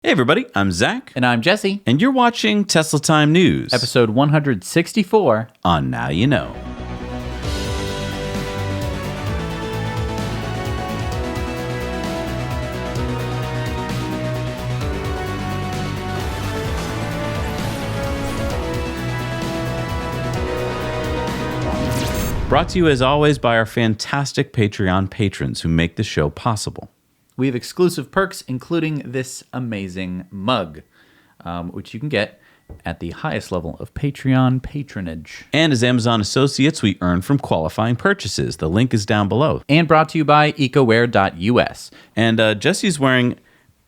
Hey everybody, I'm Zach. And I'm Jesse. And you're watching Tesla Time News. Episode 164 on Now You Know. Brought to you as always by our fantastic Patreon patrons who make the show possible. We have exclusive perks, including this amazing mug, which you can get at the highest level of Patreon patronage. And as Amazon associates, we earn from qualifying purchases. The link is down below. And brought to you by ecoware.us. And Jesse's wearing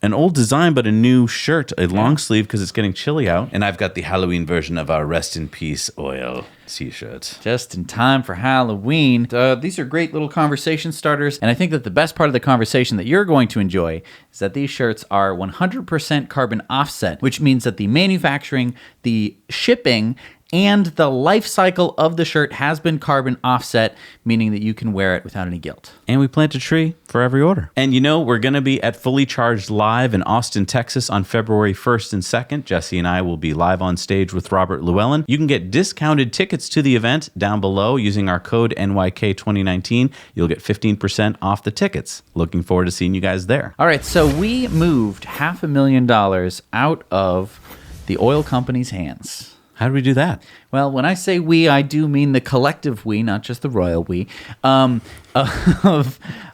an old design, but a new shirt, a long sleeve, because it's getting chilly out. And I've got the Halloween version of our Rest in Peace oil t-shirt. Just in time for Halloween. These are great little conversation starters. And I think that the best part of the conversation that you're going to enjoy is that these shirts are 100% carbon offset, which means that the manufacturing, the shipping, and the life cycle of the shirt has been carbon offset, meaning that you can wear it without any guilt. And we plant a tree for every order. And you know, we're going to be at Fully Charged Live in Austin, Texas on February 1st and 2nd. Jesse and I will be live on stage with Robert Llewellyn. You can get discounted tickets to the event down below using our code NYK2019. You'll get 15% off the tickets. Looking forward to seeing you guys there. All right, so we moved $500,000 out of the oil company's hands. How do we do that? Well, when I say we, I do mean the collective we, not just the royal we, of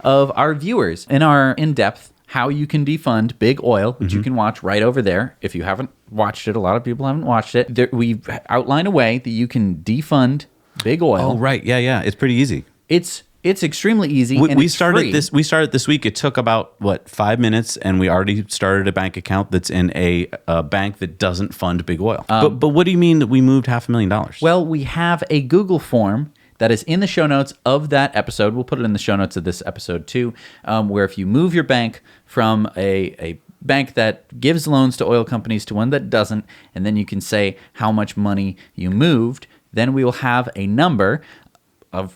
our viewers. In our in-depth How You Can Defund Big Oil, which you can watch right over there. If you haven't watched it, a lot of people haven't watched it. We outline a way that you can defund big oil. Oh, right. Yeah. It's pretty easy. It's extremely easy. We started this week. It took about 5 minutes, and we already started a bank account that's in a bank that doesn't fund big oil. But what do you mean that we moved $500,000? Well, we have a Google form that is in the show notes of that episode. We'll put it in the show notes of this episode too, where if you move your bank from a bank that gives loans to oil companies to one that doesn't, and then you can say how much money you moved, then we will have a number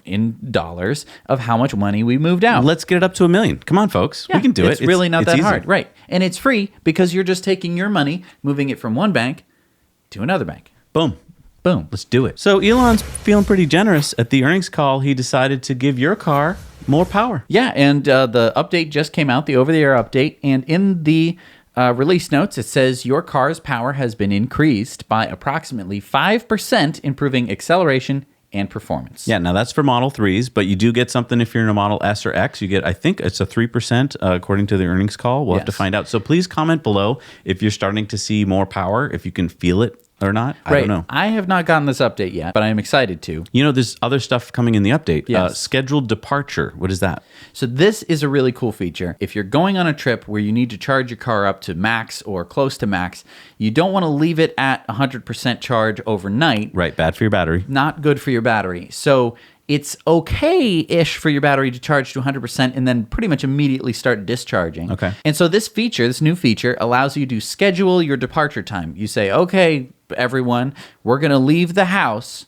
in dollars of how much money we moved out. Let's get it up to $1 million. Come on, folks. Yeah, we can do it. It's really not that easy. hard. Right. And it's free because you're just taking your money, moving it from one bank to another bank. Boom. Boom. Let's do it. So Elon's feeling pretty generous. At the earnings call, he decided to give your car more power. Yeah, and the update just came out, the over-the-air update, and in the release notes, it says your car's power has been increased by approximately 5%, improving acceleration and performance. Yeah, now that's for Model 3s, but you do get something if you're in a Model S or X. You get, I think it's a 3% according to the earnings call. We'll have to find out. So please comment below if you're starting to see more power, if you can feel it or not. I don't know. I have not gotten this update yet, but I am excited to. You know, there's other stuff coming in the update. Yes. Scheduled departure. What is that? So this is a really cool feature. If you're going on a trip where you need to charge your car up to max or close to max, you don't want to leave it at 100% charge overnight. Right, bad for your battery. Not good for your battery. So it's okay-ish for your battery to charge to 100% and then pretty much immediately start discharging. Okay. And so this new feature, allows you to schedule your departure time. You say, okay, everyone, we're going to leave the house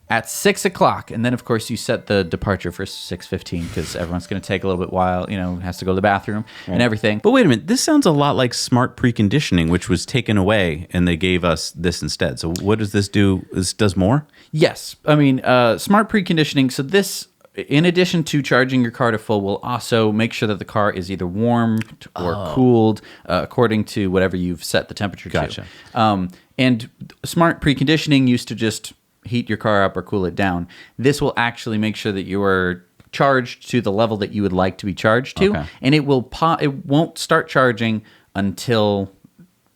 at 6 o'clock. And then, of course, you set the departure for 6:15 because everyone's going to take a little bit while, has to go to the bathroom and everything. But wait a minute. This sounds a lot like smart preconditioning, which was taken away, and they gave us this instead. So what does this do? This does more? Yes. I mean, smart preconditioning. So this, in addition to charging your car to full, will also make sure that the car is either warmed or cooled according to whatever you've set the temperature Gotcha. to. And smart preconditioning used to just heat your car up or cool it down. This will actually make sure that you are charged to the level that you would like to be charged to, and it won't start charging until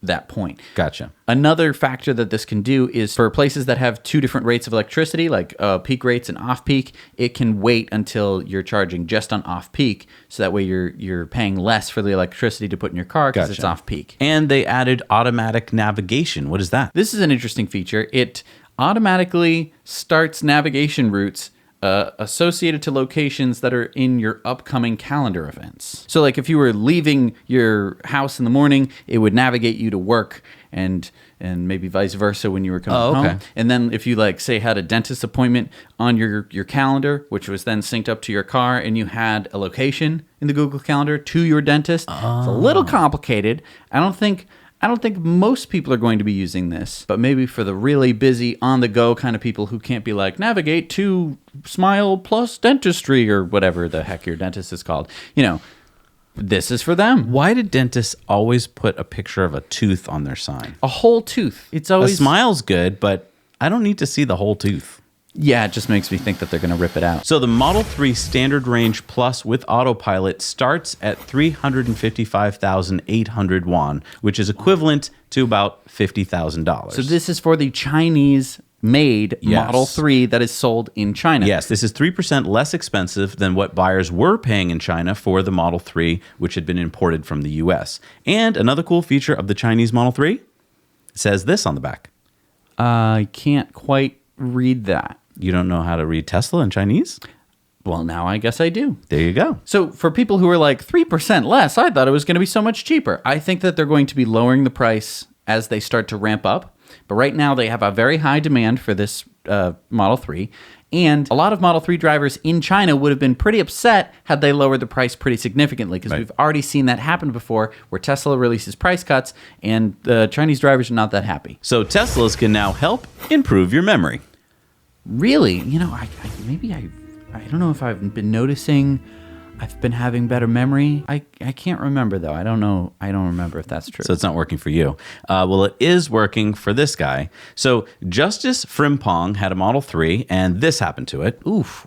that point. Gotcha. Another factor that this can do is for places that have two different rates of electricity, like peak rates and off-peak, it can wait until you're charging just on off-peak, so that way you're paying less for the electricity to put in your car because it's off-peak. And they added automatic navigation. What is that? This is an interesting feature. It automatically starts navigation routes associated to locations that are in your upcoming calendar events. So like if you were leaving your house in the morning, it would navigate you to work and maybe vice versa when you were coming home. And then if you say had a dentist appointment on your calendar, which was then synced up to your car, and you had a location in the Google Calendar to your dentist, it's a little complicated. I don't think I don't think most people are going to be using this, but maybe for the really busy, on-the-go kind of people who can't be like, navigate to Smile Plus Dentistry or whatever the heck your dentist is called. This is for them. Why did dentists always put a picture of a tooth on their sign? A whole tooth. It's A always... smile's good, but I don't need to see the whole tooth. Yeah, it just makes me think that they're going to rip it out. So the Model 3 Standard Range Plus with Autopilot starts at 355,800 won, which is equivalent to about $50,000. So this is for the Chinese-made Model 3 that is sold in China. Yes, this is 3% less expensive than what buyers were paying in China for the Model 3, which had been imported from the US. And another cool feature of the Chinese Model 3, it says this on the back. I can't quite read that. You don't know how to read Tesla in Chinese? Well, now I guess I do. There you go. So for people who are like 3% less, I thought it was going to be so much cheaper. I think that they're going to be lowering the price as they start to ramp up. But right now they have a very high demand for this Model 3. And a lot of Model 3 drivers in China would have been pretty upset had they lowered the price pretty significantly, because we've already seen that happen before where Tesla releases price cuts and the Chinese drivers are not that happy. So Teslas can now help improve your memory. Really? I don't know if I've been noticing I've been having better memory. I can't remember, though. I don't know. I don't remember if that's true. So it's not working for you. Well, it is working for this guy. So Justice Frimpong had a Model 3, and this happened to it. Oof.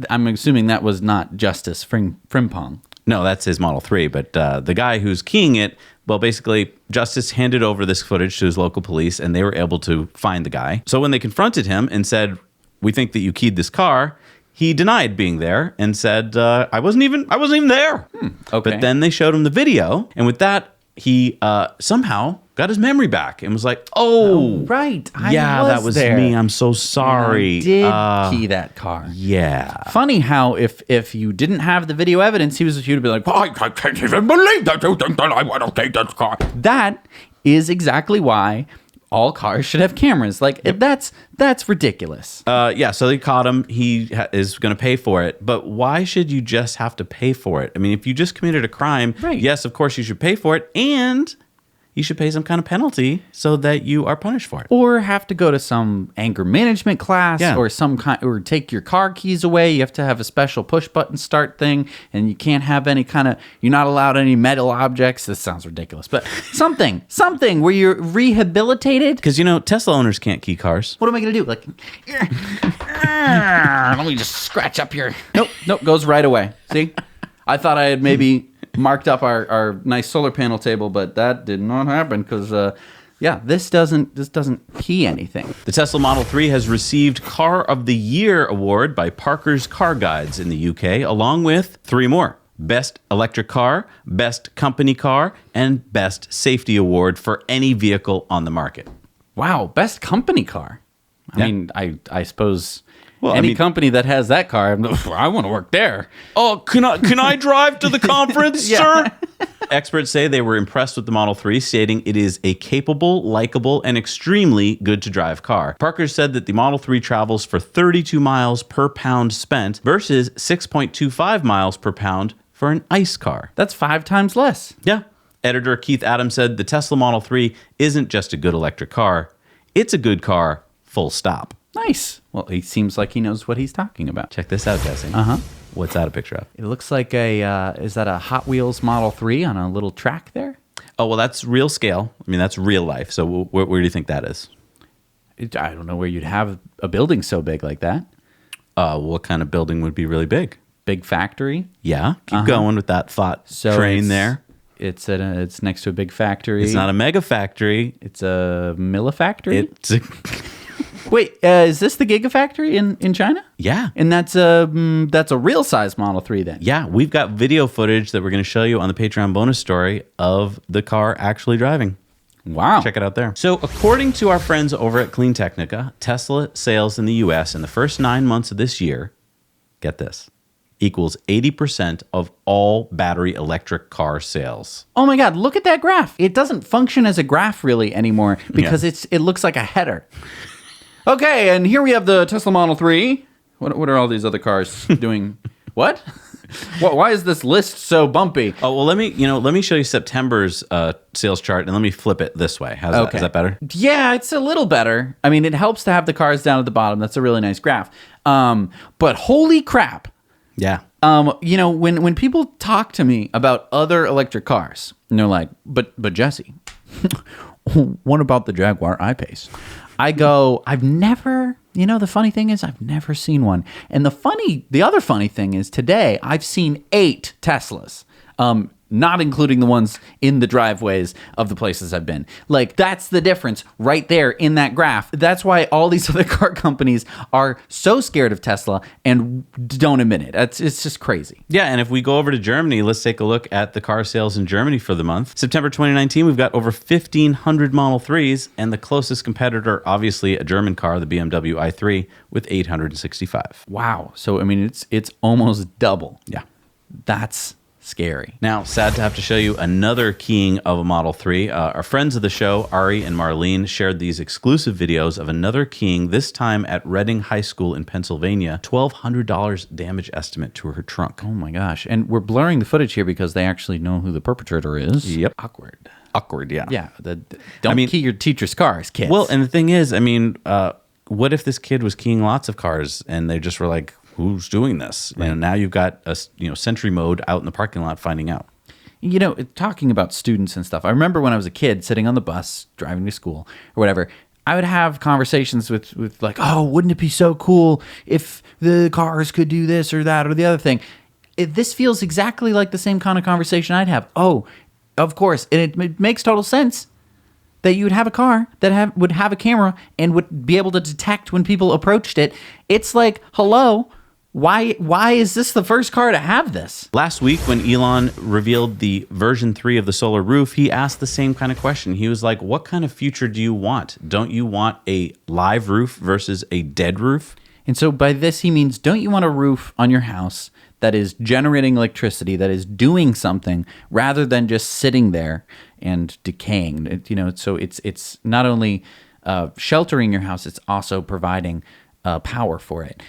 I'm assuming that was not Justice Frimpong. No, that's his Model 3. But the guy who's keying it, well, basically, Justice handed over this footage to his local police, and they were able to find the guy. So when they confronted him and said, "We think that you keyed this car," he denied being there and said, I wasn't even there. Okay. But then they showed him the video, and with that, he somehow got his memory back and was like, oh right. that was there. me. I'm so sorry. And I did key that car. Yeah. Funny how if you didn't have the video evidence, you'd be like, I can't even believe that you think that I want to take this car. That is exactly why all cars should have cameras. Like, that's ridiculous. So they caught him. He is going to pay for it. But why should you just have to pay for it? I mean, if you just committed a crime, yes, of course you should pay for it. And you should pay some kind of penalty so that you are punished for it. Or have to go to some anger management class or or take your car keys away. You have to have a special push button start thing, and you can't have you're not allowed any metal objects. This sounds ridiculous, but something where you're rehabilitated. Because, Tesla owners can't key cars. What am I going to do? Like, let me just scratch up here. Nope, goes right away. See? I thought I had maybe marked up our nice solar panel table, but that did not happen because this doesn't key anything. The Tesla Model 3 has received Car of the Year award by Parker's Car Guides in the UK, along with 3 more: Best Electric Car, Best Company Car, and Best Safety Award for any vehicle on the market. Wow, Best Company Car. I mean, I suppose. Well, any company that has that car, I want to work there. Oh, can I drive to the conference, sir? Experts say they were impressed with the Model 3, stating it is a capable, likable, and extremely good to drive car. Parker said that the Model 3 travels for 32 miles per pound spent versus 6.25 miles per pound for an ICE car. That's 5 times less. Yeah. Editor Keith Adams said the Tesla Model 3 isn't just a good electric car. It's a good car, full stop. Nice. Well, he seems like he knows what he's talking about. Check this out, Jesse. What's that a picture of? It looks like is that a Hot Wheels Model 3 on a little track there? Oh, well, that's real scale. I mean, that's real life. So where do you think that is? I don't know where you'd have a building so big like that. What kind of building would be really big? Big factory. Yeah. Keep going with that thought train there. It's next to a big factory. It's not a mega factory. It's a millifactory. It's a... Wait, is this the Giga factory in China? Yeah. And that's a real size Model 3 then? Yeah, we've got video footage that we're going to show you on the Patreon bonus story of the car actually driving. Wow. Check it out there. So according to our friends over at Clean Technica, Tesla sales in the US in the first 9 months of this year, get this, equals 80% of all battery electric car sales. Oh my God, look at that graph. It doesn't function as a graph really anymore because it looks like a header. Okay, and here we have the Tesla Model 3. What are all these other cars doing? What? Why is this list so bumpy? Oh, well, let me show you September's sales chart, and let me flip it this way. How's that? Is that better? Yeah, it's a little better. I mean, it helps to have the cars down at the bottom. That's a really nice graph. But holy crap. Yeah. When people talk to me about other electric cars, and they're like, but Jesse, what about the Jaguar I-Pace? I go, I've never, the funny thing is I've never seen one. And the other funny thing is today I've seen 8 Teslas. Not including the ones in the driveways of the places I've been. Like, that's the difference right there in that graph. That's why all these other car companies are so scared of Tesla and don't admit it. It's just crazy. Yeah, and if we go over to Germany, let's take a look at the car sales in Germany for the month. September 2019, we've got over 1,500 Model 3s, and the closest competitor, obviously a German car, the BMW i3, with 865. Wow. So, I mean, it's almost double. Yeah. That's scary. Now, sad to have to show you another keying of a Model 3. Our friends of the show, Ari and Marlene, shared these exclusive videos of another keying, this time at Reading High School in Pennsylvania. $1,200 damage estimate to her trunk. Oh my gosh. And we're blurring the footage here because they actually know who the perpetrator is. Yep. Awkward, yeah. Yeah. Don't key your teacher's cars, kids. Well, and the thing is, what if this kid was keying lots of cars and they just were like, who's doing this? Right. And now you've got a Sentry mode out in the parking lot finding out. Talking about students and stuff, I remember when I was a kid sitting on the bus driving to school or whatever, I would have conversations with like, oh, wouldn't it be so cool if the cars could do this or that or the other thing? This feels exactly like the same kind of conversation I'd have. Oh, of course. And it makes total sense that you would have a car that would have a camera and would be able to detect when people approached it. It's like, hello. Why is this the first car to have this? Last week, when Elon revealed the version 3 of the solar roof, he asked the same kind of question. He was like, what kind of future do you want? Don't you want a live roof versus a dead roof? And so by this, he means, don't you want a roof on your house that is generating electricity, that is doing something, rather than just sitting there and decaying? So it's not only sheltering your house, it's also providing power for it.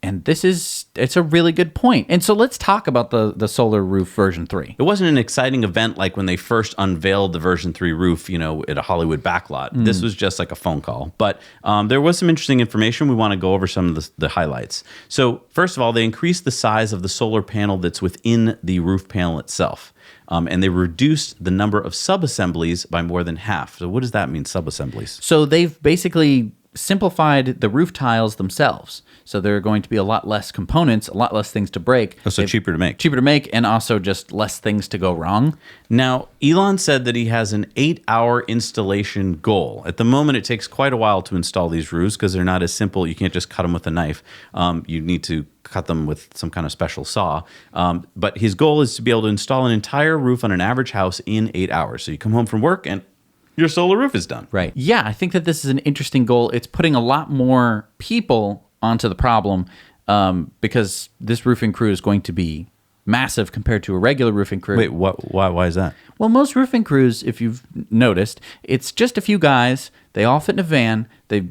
And it's a really good point. And so let's talk about the solar roof version 3. It wasn't an exciting event like when they first unveiled the version 3 roof, at a Hollywood backlot. This was just like a phone call. But there was some interesting information. We want to go over some of the highlights. So first of all, they increased the size of the solar panel that's within the roof panel itself. And they reduced the number of sub-assemblies by more than half. So what does that mean, sub-assemblies? So they've basically simplified the roof tiles themselves. So there are going to be a lot less components, a lot less things to break. Oh, so cheaper to make. Cheaper to make, and also just less things to go wrong. Now, Elon said that he has an 8-hour installation goal. At the moment, it takes quite a while to install these roofs because they're not as simple. You can't just cut them with a knife. You need to cut them with some kind of special saw. But his goal is to be able to install an entire roof on an average house in 8 hours. So you come home from work and your solar roof is done. Right. Yeah, I think that this is an interesting goal. It's putting a lot more people onto the problem because this roofing crew is going to be massive compared to a regular roofing crew. Wait, why is that? Well, most roofing crews, if you've noticed, it's just a few guys. They all fit in a van. They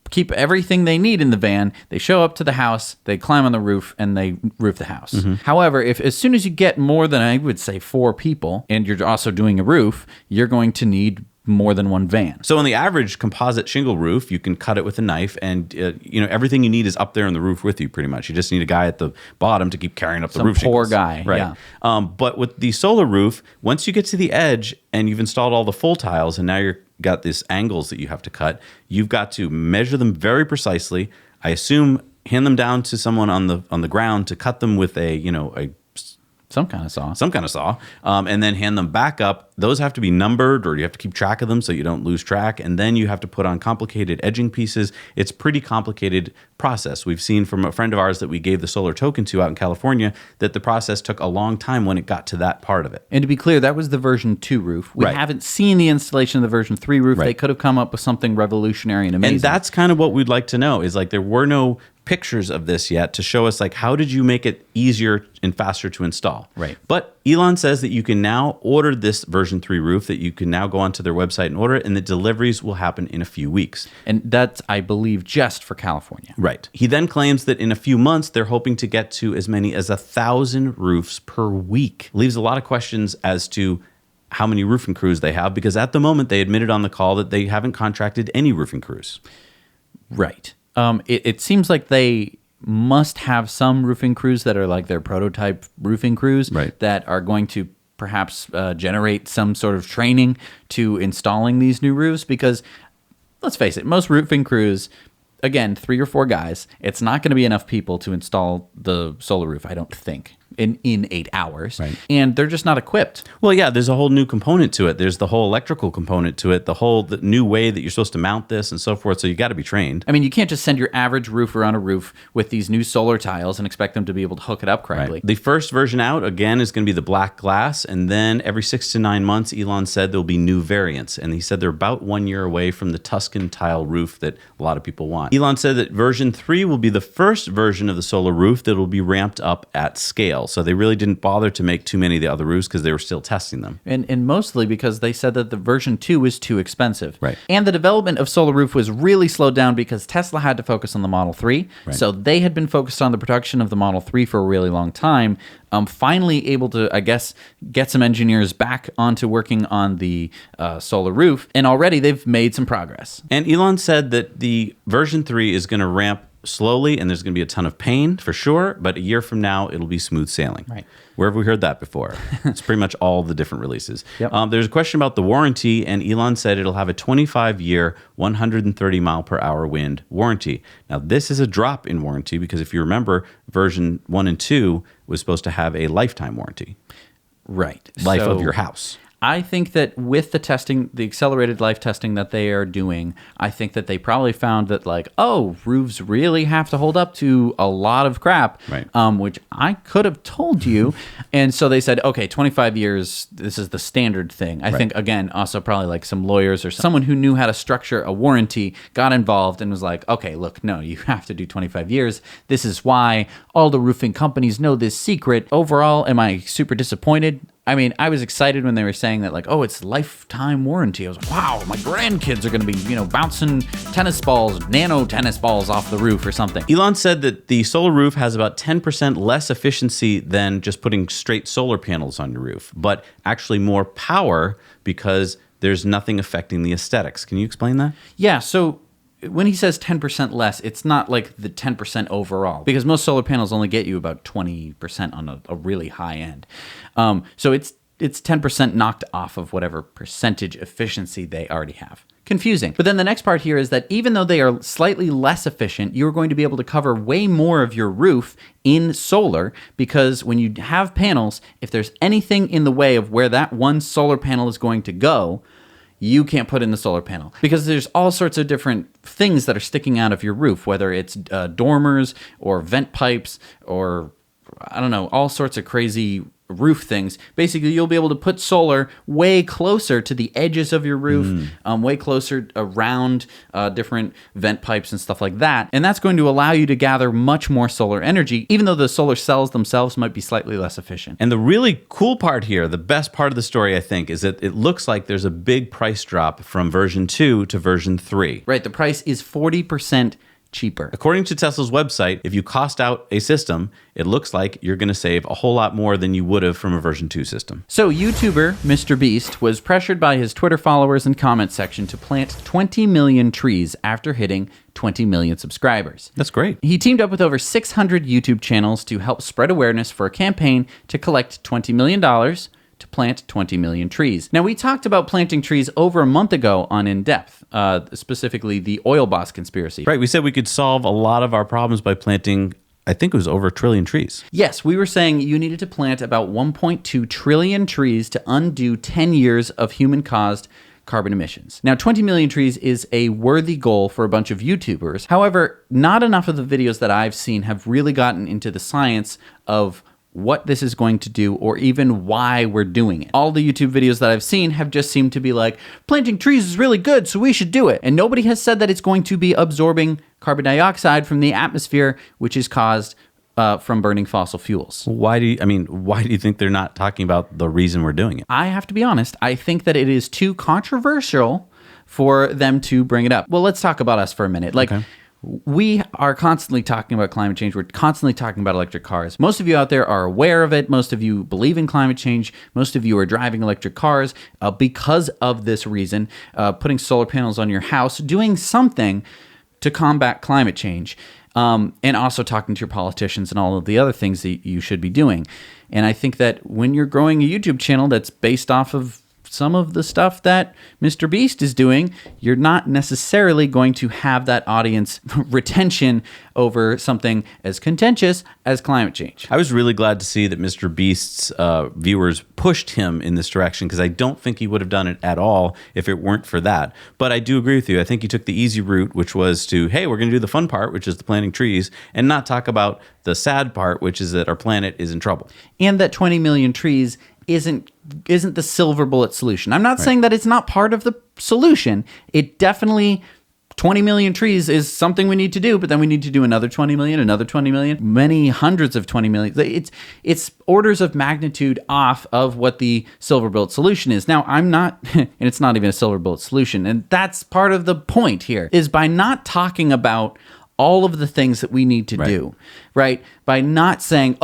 keep everything they need in the van. They show up to the house, they climb on the roof, and they roof the house. Mm-hmm. However, if as soon as you get more than, I would say, 4 people, and you're also doing a roof, you're going to need more than one van. So on the average composite shingle roof, you can cut it with a knife, and everything you need is up there on the roof with you. Pretty much, you just need a guy at the bottom to keep carrying up the roof. Some poor shingles. Guy, right? Yeah. But with the solar roof, once you get to the edge and you've installed all the full tiles, and now you've got these angles that you have to cut, you've got to measure them very precisely. I assume hand them down to someone on the ground to cut them with some kind of saw. And then hand them back up. Those have to be numbered, or you have to keep track of them so you don't lose track. And then you have to put on complicated edging pieces. It's a pretty complicated process. We've seen from a friend of ours that we gave the solar token to out in California that the process took a long time when it got to that part of it. And to be clear, that was the version 2 roof. We haven't seen the installation of the version 3 roof. Right. They could have come up with something revolutionary and amazing. And that's kind of what we'd like to know is like there were no pictures of this yet to show us, like, how did you make it easier and faster to install? Right. But Elon says that you can now order this version 3 roof, that you can now go onto their website and order it, and the deliveries will happen in a few weeks. And that's, I believe, just for California. Right. He then claims that in a few months, they're hoping to get to as many as 1,000 roofs per week. Leaves a lot of questions as to how many roofing crews they have, because at the moment they admitted on the call that they haven't contracted any roofing crews. Right. It seems like they must have some roofing crews that are like their prototype roofing crews, right, that are going to perhaps generate some sort of training to installing these new roofs, because let's face it, most roofing crews, again, 3 or 4 guys, it's not going to be enough people to install the solar roof, I don't think, in 8 hours. Right. And they're just not equipped. Well, yeah, there's a whole new component to it. There's the whole electrical component to it, the new way that you're supposed to mount this and so forth. So you got to be trained. I mean, you can't just send your average roofer on a roof with these new solar tiles and expect them to be able to hook it up correctly. Right. The first version out, again, is going to be the black glass. And then every 6 to 9 months, Elon said there'll be new variants. And he said they're about 1 year away from the Tuscan tile roof that a lot of people want. Elon said that version 3 will be the first version of the solar roof that will be ramped up at scale. So they really didn't bother to make too many of the other roofs because they were still testing them. And mostly because they said that the version 2 was too expensive. Right. And the development of Solar Roof was really slowed down because Tesla had to focus on the Model 3. Right. So they had been focused on the production of the Model 3 for a really long time. Finally able to, I guess, get some engineers back onto working on the Solar Roof. And already they've made some progress. And Elon said that the version 3 is going to ramp slowly, and there's going to be a ton of pain for sure, but a year from now it'll be smooth sailing. Right. Where have we heard that before? It's pretty much all the different releases. Yep. There's a question about the warranty, and Elon said it'll have a 25-year 130 mile per hour wind warranty. Now this is a drop in warranty because if you remember, version 1 and 2 was supposed to have a lifetime warranty. Right. Life of your house. I think that with the testing, the accelerated life testing that they are doing, I think that they probably found that, like, oh, roofs really have to hold up to a lot of crap, right, which I could have told you. And so they said, okay, 25 years, this is the standard thing. I think, again, also probably like some lawyers or someone who knew how to structure a warranty got involved and was like, okay, look, no, you have to do 25 years. This is why all the roofing companies know this secret. Overall, am I super disappointed? I mean, I was excited when they were saying that, like, oh, it's lifetime warranty. I was like, wow, my grandkids are going to be, bouncing nano tennis balls off the roof or something. Elon said that the solar roof has about 10% less efficiency than just putting straight solar panels on your roof, but actually more power because there's nothing affecting the aesthetics. Can you explain that? Yeah, so when he says 10% less, it's not like the 10% overall, because most solar panels only get you about 20% on a really high end. So it's 10% knocked off of whatever percentage efficiency they already have. Confusing. But then the next part here is that even though they are slightly less efficient, you're going to be able to cover way more of your roof in solar, because when you have panels, if there's anything in the way of where that one solar panel is going to go, you can't put in the solar panel, because there's all sorts of different things that are sticking out of your roof, whether it's dormers or vent pipes or, I don't know, all sorts of crazy roof things. Basically, you'll be able to put solar way closer to the edges of your roof, way closer around different vent pipes and stuff like that. And that's going to allow you to gather much more solar energy, even though the solar cells themselves might be slightly less efficient. And the really cool part here, the best part of the story, I think, is that it looks like there's a big price drop from version 2 to version 3. Right. The price is 40% cheaper. According to Tesla's website, if you cost out a system, it looks like you're going to save a whole lot more than you would have from a version 2 system. So YouTuber Mr. Beast was pressured by his Twitter followers and comment section to plant 20 million trees after hitting 20 million subscribers. That's great. He teamed up with over 600 YouTube channels to help spread awareness for a campaign to collect $20 million to plant 20 million trees. Now, we talked about planting trees over a month ago on In Depth, specifically the oil boss conspiracy. Right. We said we could solve a lot of our problems by planting, I think it was over 1 trillion trees. Yes, we were saying you needed to plant about 1.2 trillion trees to undo 10 years of human-caused carbon emissions. Now, 20 million trees is a worthy goal for a bunch of YouTubers. However, not enough of the videos that I've seen have really gotten into the science of what this is going to do or even why we're doing it. All the YouTube videos that I've seen have just seemed to be like, planting trees is really good, so we should do it. And nobody has said that it's going to be absorbing carbon dioxide from the atmosphere, which is caused from burning fossil fuels. Why do you think they're not talking about the reason we're doing it? I have to be honest. I think that it is too controversial for them to bring it up. Well, let's talk about us for a minute. We are constantly talking about climate change. We're constantly talking about electric cars. Most of you out there are aware of it. Most of you believe in climate change. Most of you are driving electric cars because of this reason, putting solar panels on your house, doing something to combat climate change, and also talking to your politicians and all of the other things that you should be doing. And I think that when you're growing a YouTube channel that's based off of some of the stuff that Mr. Beast is doing, you're not necessarily going to have that audience retention over something as contentious as climate change. I was really glad to see that Mr. Beast's viewers pushed him in this direction, because I don't think he would have done it at all if it weren't for that. But I do agree with you. I think he took the easy route, which was to, hey, we're going to do the fun part, which is the planting trees, and not talk about the sad part, which is that our planet is in trouble. And that 20 million trees isn't the silver bullet solution. I'm not saying that it's not part of the solution. It definitely, 20 million trees is something we need to do, but then we need to do another 20 million, another 20 million, many hundreds of 20 million. It's orders of magnitude off of what the silver bullet solution is. Now, I'm not, and it's not even a silver bullet solution, and that's part of the point here, is by not talking about all of the things that we need to do, right? By not saying,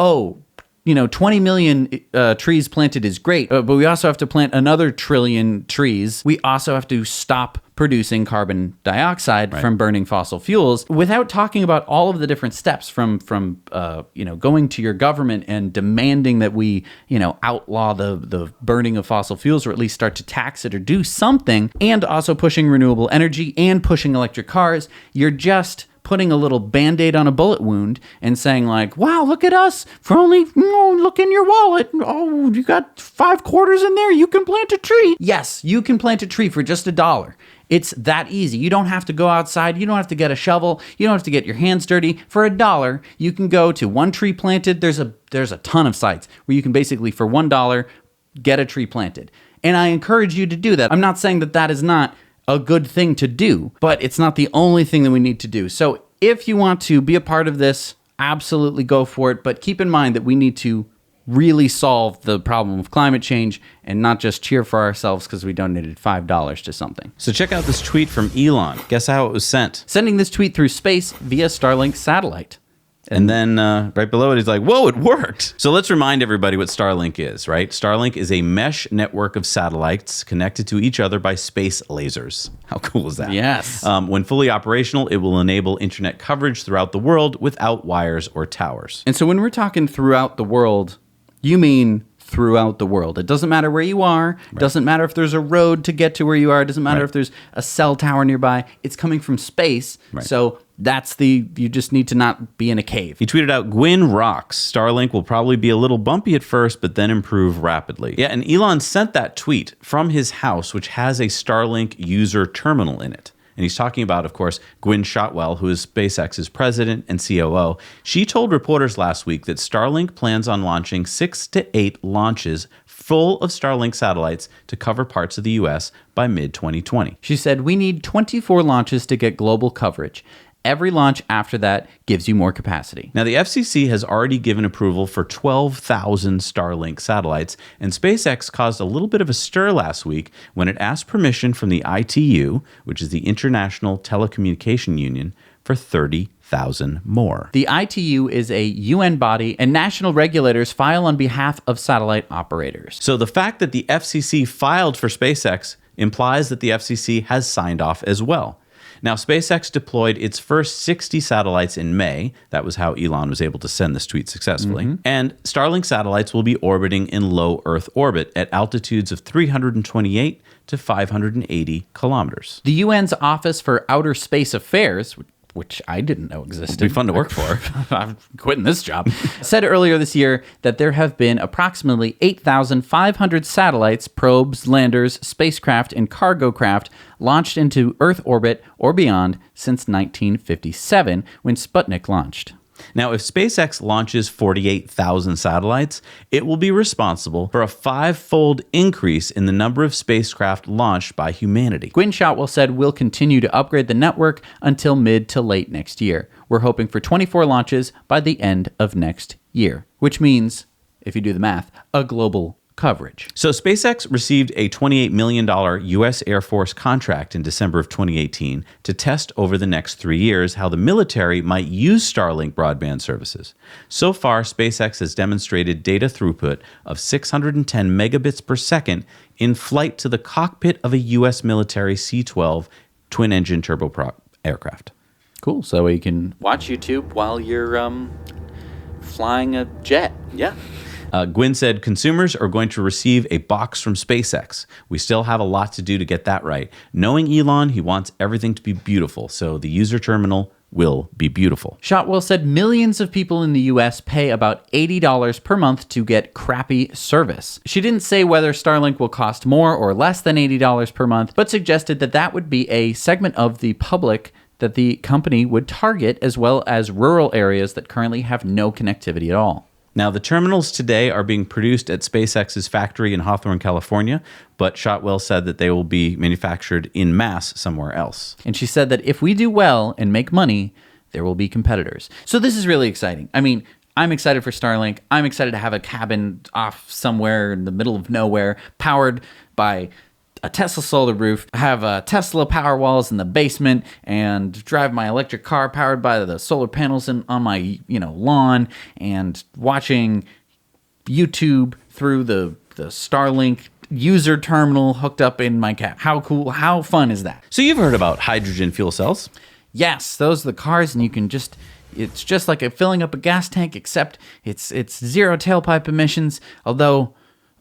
20 million trees planted is great, but we also have to plant another trillion trees. We also have to stop producing carbon dioxide from burning fossil fuels, without talking about all of the different steps from going to your government and demanding that we, outlaw the burning of fossil fuels, or at least start to tax it or do something, and also pushing renewable energy and pushing electric cars. You're just putting a little Band-Aid on a bullet wound and saying like, wow, look at us, for only, look in your wallet. Oh, you got 5 quarters in there. You can plant a tree. Yes, you can plant a tree for just $1. It's that easy. You don't have to go outside. You don't have to get a shovel. You don't have to get your hands dirty. For $1, you can go to One Tree Planted. There's a ton of sites where you can basically, for $1, get a tree planted. And I encourage you to do that. I'm not saying that that is not a good thing to do, but it's not the only thing that we need to do. So if you want to be a part of this, absolutely go for it. But keep in mind that we need to really solve the problem of climate change and not just cheer for ourselves because we donated $5 to something. So check out this tweet from Elon. Guess how it was sent? Sending this tweet through space via Starlink satellite. And then right below it, he's like, whoa, it worked. So let's remind everybody what Starlink is, right? Starlink is a mesh network of satellites connected to each other by space lasers. How cool is that? Yes. When fully operational, it will enable internet coverage throughout the world without wires or towers. And so when we're talking throughout the world, you mean throughout the world. It doesn't matter where you are. It doesn't matter if there's a road to get to where you are. It doesn't matter if there's a cell tower nearby. It's coming from space. So you just need to not be in a cave. He tweeted out, Gwyn rocks. Starlink will probably be a little bumpy at first, but then improve rapidly. Yeah, and Elon sent that tweet from his house, which has a Starlink user terminal in it. And he's talking about, of course, Gwynne Shotwell, who is SpaceX's president and COO. She told reporters last week that Starlink plans on launching 6 to 8 launches full of Starlink satellites to cover parts of the U.S. by mid-2020. She said, we need 24 launches to get global coverage. Every launch after that gives you more capacity. Now, the FCC has already given approval for 12,000 Starlink satellites, and SpaceX caused a little bit of a stir last week when it asked permission from the ITU, which is the International Telecommunication Union, for 30,000 more. The ITU is a UN body, and national regulators file on behalf of satellite operators. So the fact that the FCC filed for SpaceX implies that the FCC has signed off as well. Now, SpaceX deployed its first 60 satellites in May. That was how Elon was able to send this tweet successfully. And Starlink satellites will be orbiting in low Earth orbit at altitudes of 328 to 580 kilometers. The UN's Office for Outer Space Affairs, which I didn't know existed. It'd be fun to work for. I'm quitting this job. Said earlier this year that there have been approximately 8,500 satellites, probes, landers, spacecraft, and cargo craft launched into Earth orbit or beyond since 1957, when Sputnik launched. Now, if SpaceX launches 48,000 satellites, it will be responsible for a 5-fold increase in the number of spacecraft launched by humanity. Gwynne Shotwell said we'll continue to upgrade the network until mid to late next year. We're hoping for 24 launches by the end of next year, which means, if you do the math, a global coverage. So SpaceX received a $28 million U.S. Air Force contract in December of 2018 to test over the next 3 years how the military might use Starlink broadband services. So far, SpaceX has demonstrated data throughput of 610 megabits per second in flight to the cockpit of a U.S. military C-12 twin-engine turboprop aircraft. Cool. So you can watch YouTube while you're flying a jet. Yeah. Gwynne said consumers are going to receive a box from SpaceX. We still have a lot to do to get that right. Knowing Elon, he wants everything to be beautiful, so the user terminal will be beautiful. Shotwell said millions of people in the U.S. pay about $80 per month to get crappy service. She didn't say whether Starlink will cost more or less than $80 per month, but suggested that that would be a segment of the public that the company would target, as well as rural areas that currently have no connectivity at all. Now, the terminals today are being produced at SpaceX's factory in Hawthorne, California, but Shotwell said that they will be manufactured in mass somewhere else. And she said that if we do well and make money, there will be competitors. So this is really exciting. I mean, I'm excited for Starlink. I'm excited to have a cabin off somewhere in the middle of nowhere, powered by a Tesla solar roof, have Tesla power walls in the basement, and drive my electric car powered by the solar panels on my lawn, and watching YouTube through the Starlink user terminal hooked up in my cab. How cool, how fun is that? So you've heard about hydrogen fuel cells? Yes, those are the cars, and you can it's just like filling up a gas tank, except it's zero tailpipe emissions, although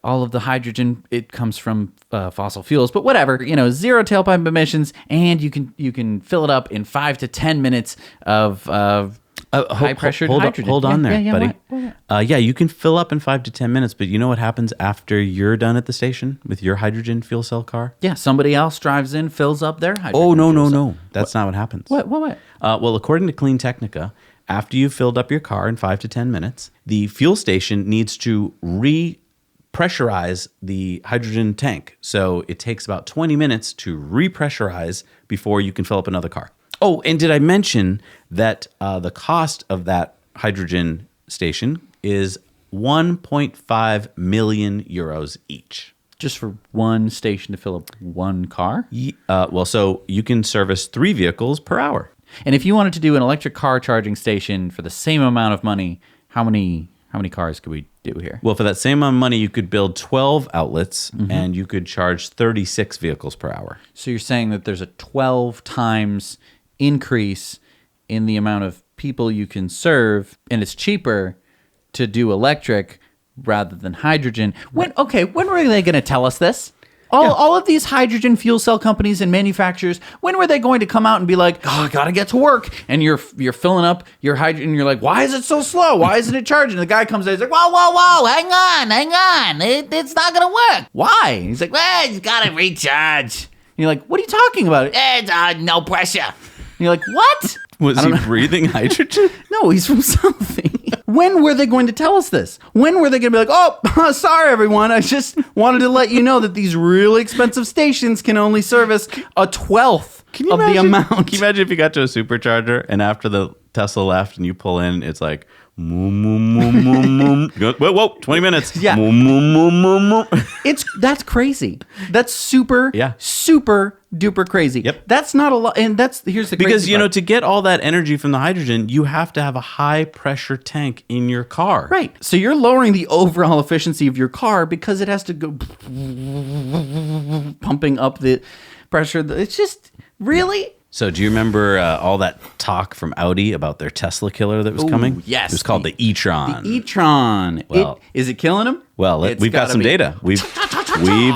all of the hydrogen, it comes from fossil fuels, but whatever, zero tailpipe emissions, and you can fill it up in 5 to 10 minutes of high pressured hydrogen. Hold on there, buddy. What? Yeah, you can fill up in 5 to 10 minutes, but you know what happens after you're done at the station with your hydrogen fuel cell car? Yeah, somebody else drives in, fills up their hydrogen. Oh, no. That's not what happens. What? Well, according to Clean Technica, after you've filled up your car in 5 to 10 minutes, the fuel station needs to repressurize the hydrogen tank. So it takes about 20 minutes to repressurize before you can fill up another car. Oh, and did I mention that the cost of that hydrogen station is 1.5 million euros each? Just for one station to fill up one car? Well, so you can service 3 vehicles per hour. And if you wanted to do an electric car charging station for the same amount of money, how many cars could we do here? Well, for that same amount of money, you could build 12 outlets, and you could charge 36 vehicles per hour. So you're saying that there's a 12 times increase in the amount of people you can serve, and it's cheaper to do electric rather than hydrogen. When were they going to tell us this? All of these hydrogen fuel cell companies and manufacturers, when were they going to come out and be like, oh, I got to get to work? And you're filling up your hydrogen, and you're like, why is it so slow? Why isn't it charging? And the guy comes in, he's like, whoa, hang on. It's not going to work. Why? He's like, well, it's got to recharge. And you're like, what are you talking about? It's no pressure. And you're like, what? Was he breathing hydrogen? No, he's from something. When were they going to tell us this? When were they going to be like, oh, sorry, everyone. I just wanted to let you know that these really expensive stations can only service a 12th of the amount. Can you imagine if you got to a supercharger and after the Tesla left and you pull in, it's like, whoa, 20 minutes. Yeah. That's crazy. That's super duper crazy. Yep. That's not a lot. And here's the crazy because, part. to get all that energy from the hydrogen, you have to have a high pressure tank in your car. Right. So you're lowering the overall efficiency of your car because it has to go pumping up the pressure. It's just really. So do you remember all that talk from Audi about their Tesla killer that was coming? Yes. It was called the e-tron. The e-tron. Well, is it killing them? Well, we've got some data. We've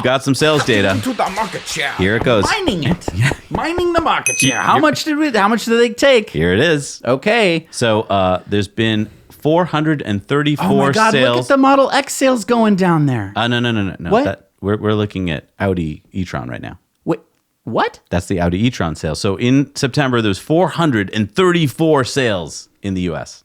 got some sales data. To the market share. Here it goes. Mining it. Mining the market share. How much did they take? Here it is. Okay. So there's been 434 oh my God, sales. Look at the Model X sales going down there. No. What? We're looking at Audi e-tron right now. Wait, what? That's the Audi e-tron sale. So in September, there's 434 sales in the U.S.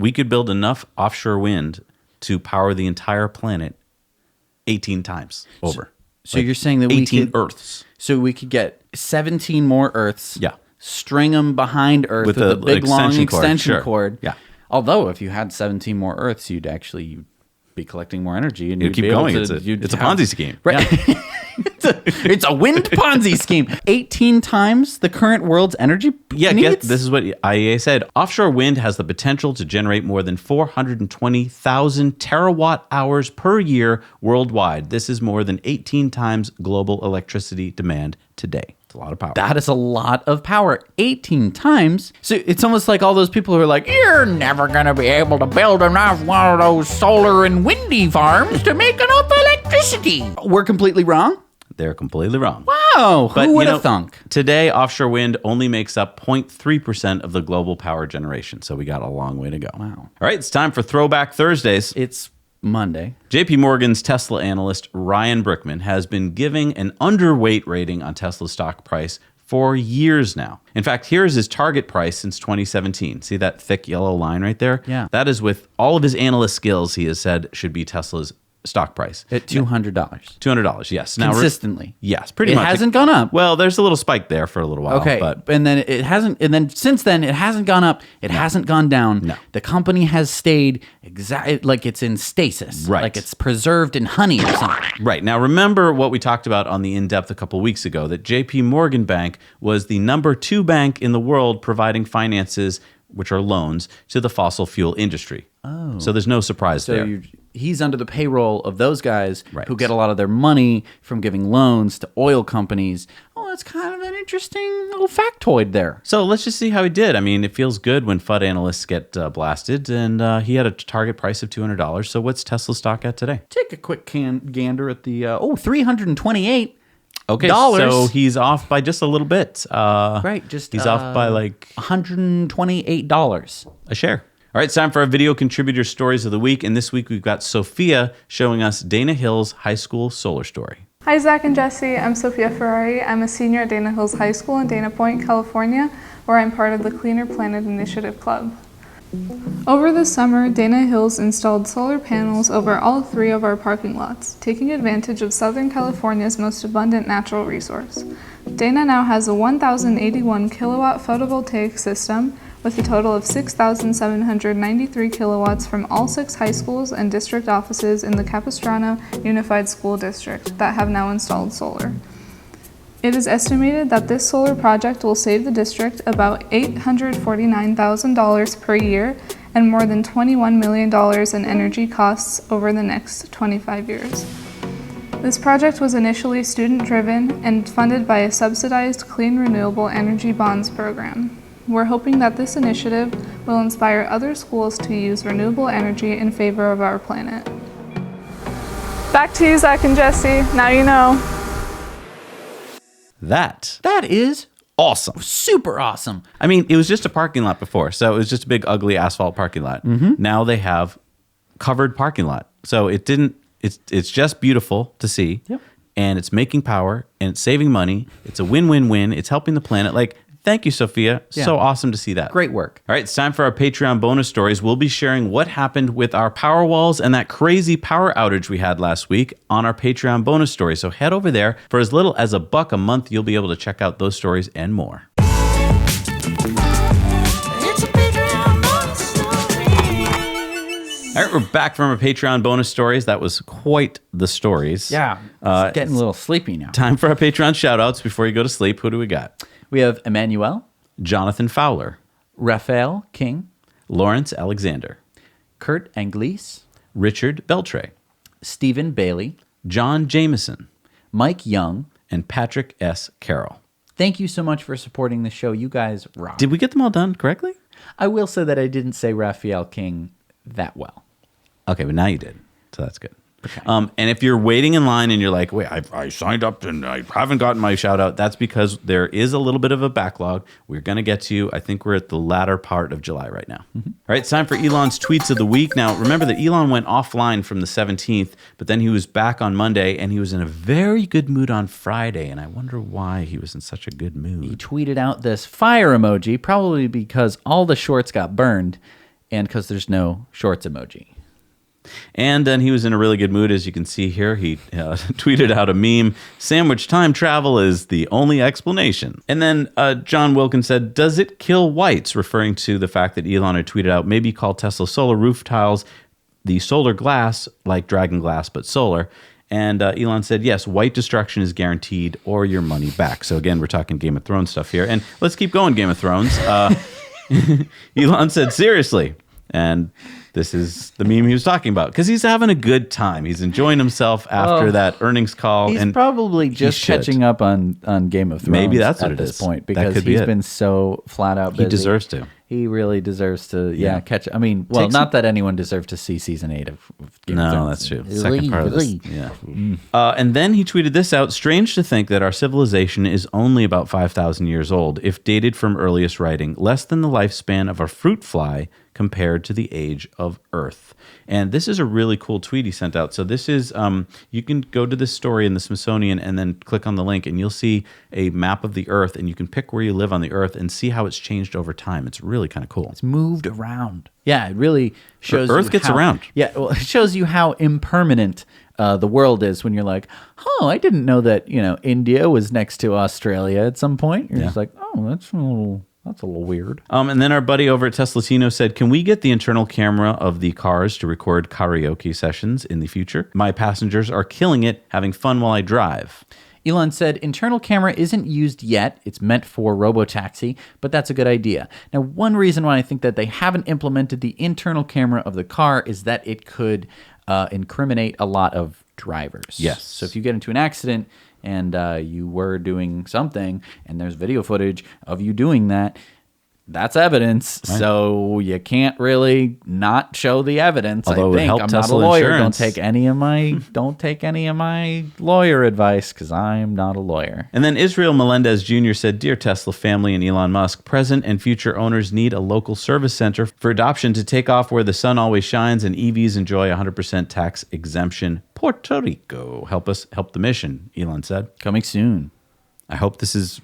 we could build enough offshore wind to power the entire planet 18 times over. So you're saying that 18 Earths. So we could get 17 more Earths. Yeah. String them behind Earth with a big long extension cord. Yeah. Although if you had 17 more Earths, you'd be collecting more energy and you'd keep going. It's a Ponzi scheme. Right. Yeah. It's a wind Ponzi scheme. 18 times the current world's energy needs? This is what IEA said. Offshore wind has the potential to generate more than 420,000 terawatt hours per year worldwide. This is more than 18 times global electricity demand today. It's a lot of power. That is a lot of power. 18 times. So it's almost like all those people who are like, you're never going to be able to build enough one of those solar and windy farms to make enough electricity. We're completely wrong? They're completely wrong. Wow. Who would have thunk? Today, offshore wind only makes up 0.3% of the global power generation. So we got a long way to go. Wow. All right, it's time for Throwback Thursdays. It's Monday. JP Morgan's Tesla analyst Ryan Brickman has been giving an underweight rating on Tesla's stock price for years now. In fact, here's his target price since 2017. See that thick yellow line right there? Yeah. That is with all of his analyst skills he has said should be Tesla's stock price. At $200. $200, yes. Now, consistently. Yes, pretty much. It hasn't gone up. Well, there's a little spike there for a little while. Okay, but and then it hasn't, and then since then it hasn't gone up. It hasn't gone down. No. The company has stayed exactly like it's in stasis. Right. Like it's preserved in honey or something. Right. Now, remember what we talked about on the In-Depth a couple weeks ago, that JP Morgan Bank was the number 2 bank in the world providing finances, which are loans, to the fossil fuel industry. Oh. So there's no surprise there. He's under the payroll of those guys Right. who get a lot of their money from giving loans to oil companies. Oh, that's kind of an interesting little factoid there. So let's just see how he did. I mean, it feels good when FUD analysts get blasted, and he had a target price of $200. So what's Tesla stock at today? Take a quick gander at the, $328. Okay, so he's off by just a little bit. Right, he's off by like $128 a share. All right, it's time for our video contributor stories of the week. And this week we've got Sophia showing us Dana Hill's high school solar story. Hi, Zach and Jesse. I'm Sophia Ferrari. I'm a senior at Dana Hills High School in Dana Point, California, where I'm part of the Cleaner Planet Initiative Club. Over the summer, Dana Hills installed solar panels over all 3 of our parking lots, taking advantage of Southern California's most abundant natural resource. Dana now has a 1,081 kilowatt photovoltaic system with a total of 6,793 kilowatts from all 6 high schools and district offices in the Capistrano Unified School District that have now installed solar. It is estimated that this solar project will save the district about $849,000 per year and more than $21 million in energy costs over the next 25 years. This project was initially student-driven and funded by a subsidized Clean Renewable Energy Bonds program. We're hoping that this initiative will inspire other schools to use renewable energy in favor of our planet. Back to you, Zach and Jesse. Now you know. That is awesome. super awesome. I mean, it was just a parking lot before, so it was just a big, ugly asphalt parking lot. Mm-hmm. Now they have covered parking lot, so it's just beautiful to see. Yep. And it's making power, and it's saving money. It's a win-win-win. It's helping the planet. Like, thank you, Sophia. Yeah. So awesome to see that. Great work. All right, it's time for our Patreon bonus stories. We'll be sharing what happened with our power walls and that crazy power outage we had last week on our Patreon bonus story. So head over there. For as little as $1 a month, you'll be able to check out those stories and more. All right, we're back from our Patreon bonus stories. That was quite the stories. Yeah, it's getting a little sleepy now. Time for our Patreon shout-outs before you go to sleep. Who do we got? We have Emmanuel, Jonathan Fowler, Raphael King, Lawrence Alexander, Kurt Anglese, Richard Beltre, Stephen Bailey, John Jameson, Mike Young, and Patrick S. Carroll. Thank you so much for supporting the show. You guys rock. Did we get them all done correctly? I will say that I didn't say Raphael King that well. Okay, but now you did, so that's good. Okay. And if you're waiting in line and you're like, wait, I signed up and I haven't gotten my shout out, that's because there is a little bit of a backlog. We're going to get to you. I think we're at the latter part of July right now. Mm-hmm. All right, it's time for Elon's tweets of the week. Now, remember that Elon went offline from the 17th, but then he was back on Monday and he was in a very good mood on Friday. And I wonder why he was in such a good mood. He tweeted out this fire emoji, probably because all the shorts got burned. and because there's no shorts emoji. And then he was in a really good mood, as you can see here. He tweeted out a meme, "Sandwich time travel is the only explanation." And then John Wilkins said, "Does it kill whites?" referring to the fact that Elon had tweeted out, "Maybe call Tesla solar roof tiles the solar glass, like Dragon Glass, but solar." And Elon said, "Yes, white destruction is guaranteed or your money back." So again, we're talking Game of Thrones stuff here. And let's keep going, Game of Thrones. Elon said, "Seriously." And this is the meme he was talking about, because he's having a good time. He's enjoying himself after that earnings call. He's probably just catching up on Game of Thrones. Maybe that's what at it this is. point, because he's been so flat out busy. He deserves to. He really deserves to, catch. I mean, well, not that anyone deserves to see season 8 of Game of Thrones. No, that's true. Second part of this. Yeah. And then he tweeted this out. "Strange to think that our civilization is only about 5,000 years old, if dated from earliest writing, less than the lifespan of a fruit fly compared to the age of Earth." And this is a really cool tweet he sent out. So this is, you can go to this story in the Smithsonian and then click on the link, and you'll see a map of the Earth, and you can pick where you live on the Earth and see how it's changed over time. It's really kind of cool. It's moved around. Yeah, it really shows Earth gets around. Yeah, well, it shows you how impermanent the world is when you're like, "Oh, I didn't know that, India was next to Australia at some point." You're just like, "Oh, that's a little weird." And then our buddy over at Teslatino said, "Can we get the internal camera of the cars to record karaoke sessions in the future? My passengers are killing it, having fun while I drive." Elon said, "Internal camera isn't used yet. It's meant for robotaxi, but that's a good idea." Now, one reason why I think that they haven't implemented the internal camera of the car is that it could incriminate a lot of drivers. Yes. So if you get into an accident and you were doing something and there's video footage of you doing that, that's evidence. Right. So you can't really not show the evidence. Although I think I'm Tesla not a lawyer. Insurance. Don't take any of my lawyer advice, because I'm not a lawyer. And then Israel Melendez Jr. said, "Dear Tesla family and Elon Musk, present and future owners need a local service center for adoption to take off where the sun always shines and EVs enjoy 100% tax exemption. Puerto Rico. Help us help the mission," Elon said. Coming soon. I hope this is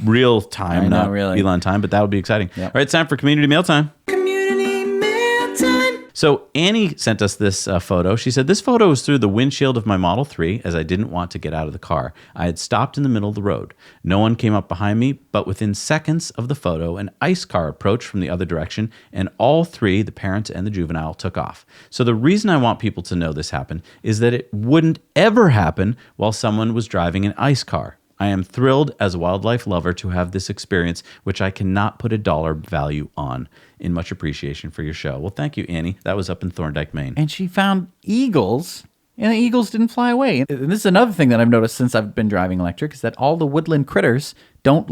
real time, not really Elon time, but that would be exciting. Yep. All right, it's time for Community Mail Time. Community Mail Time. So Annie sent us this photo. She said, "This photo was through the windshield of my Model 3 as I didn't want to get out of the car. I had stopped in the middle of the road. No one came up behind me, but within seconds of the photo, an ICE car approached from the other direction, and all three, the parent and the juvenile, took off. So the reason I want people to know this happened is that it wouldn't ever happen while someone was driving an ICE car. I am thrilled as a wildlife lover to have this experience, which I cannot put a dollar value on. In much appreciation for your show." Well, thank you, Annie. That was up in Thorndike, Maine. And she found eagles, and the eagles didn't fly away. And this is another thing that I've noticed since I've been driving electric, is that all the woodland critters don't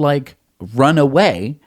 run away.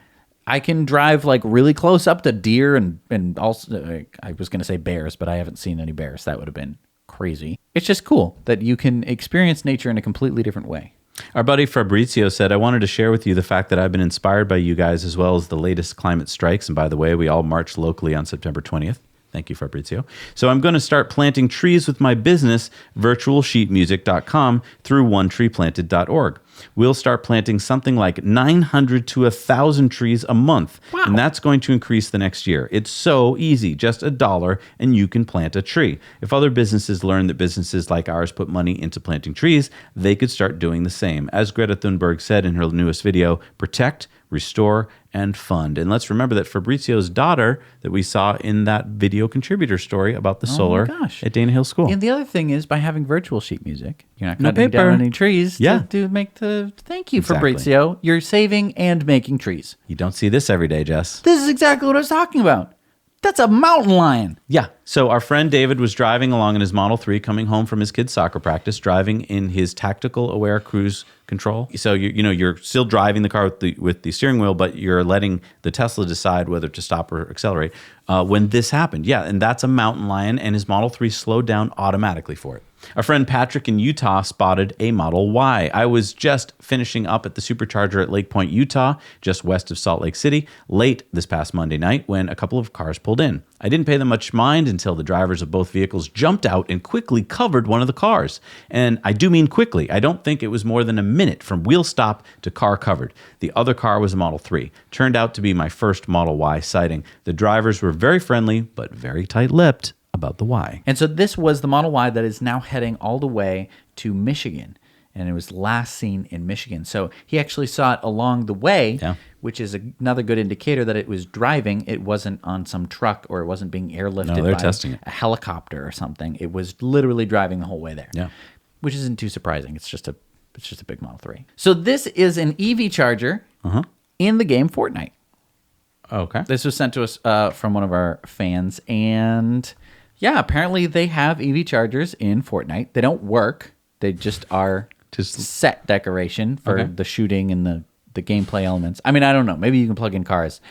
I can drive really close up to deer and also, I was going to say bears, but I haven't seen any bears. That would have been crazy. It's just cool that you can experience nature in a completely different way. Our buddy Fabrizio said, "I wanted to share with you the fact that I've been inspired by you guys as well as the latest climate strikes. And by the way, we all marched locally on September 20th. Thank you, Fabrizio. So I'm going to start planting trees with my business, virtualsheetmusic.com, through onetreeplanted.org. We'll start planting something like 900 to 1,000 trees a month. Wow. And that's going to increase the next year. It's so easy, just $1 and you can plant a tree. If other businesses learn that businesses like ours put money into planting trees, they could start doing the same. As Greta Thunberg said in her newest video, protect, restore, and fund." And let's remember that Fabrizio's daughter that we saw in that video contributor story about the solar at Dana Hill School. And the other thing is, by having virtual sheet music, you're not cutting down any trees to make the... Thank you, Exactly. Fabrizio. You're saving and making trees. You don't see this every day, Jess. This is exactly what I was talking about. That's a mountain lion. Yeah. So our friend David was driving along in his Model 3, coming home from his kid's soccer practice, driving in his tactical aware cruise control. So you're still driving the car with the steering wheel, but you're letting the Tesla decide whether to stop or accelerate. When this happened, and that's a mountain lion, and his Model 3 slowed down automatically for it. Our friend Patrick in Utah spotted a Model Y. I was just finishing up at the Supercharger at Lake Point, Utah, just west of Salt Lake City, late this past Monday night when a couple of cars pulled in. I didn't pay them much mind until the drivers of both vehicles jumped out and quickly covered one of the cars. And I do mean quickly. I don't think it was more than a minute from wheel stop to car covered. The other car was a Model 3. Turned out to be my first Model Y sighting. The drivers were very friendly, but very tight-lipped about the Y. And so this was the Model Y that is now heading all the way to Michigan. And it was last seen in Michigan. So he actually saw it along the way, which is another good indicator that it was driving. It wasn't on some truck or it wasn't being airlifted by testing it. a helicopter or something. It was literally driving the whole way there. Yeah. Which isn't too surprising. It's just a big Model 3. So this is an EV charger in the game Fortnite. Okay. This was sent to us from one of our fans. And yeah, apparently they have EV chargers in Fortnite. They don't work. They just are set decoration for the shooting and the gameplay elements. I mean, I don't know. Maybe you can plug in cars.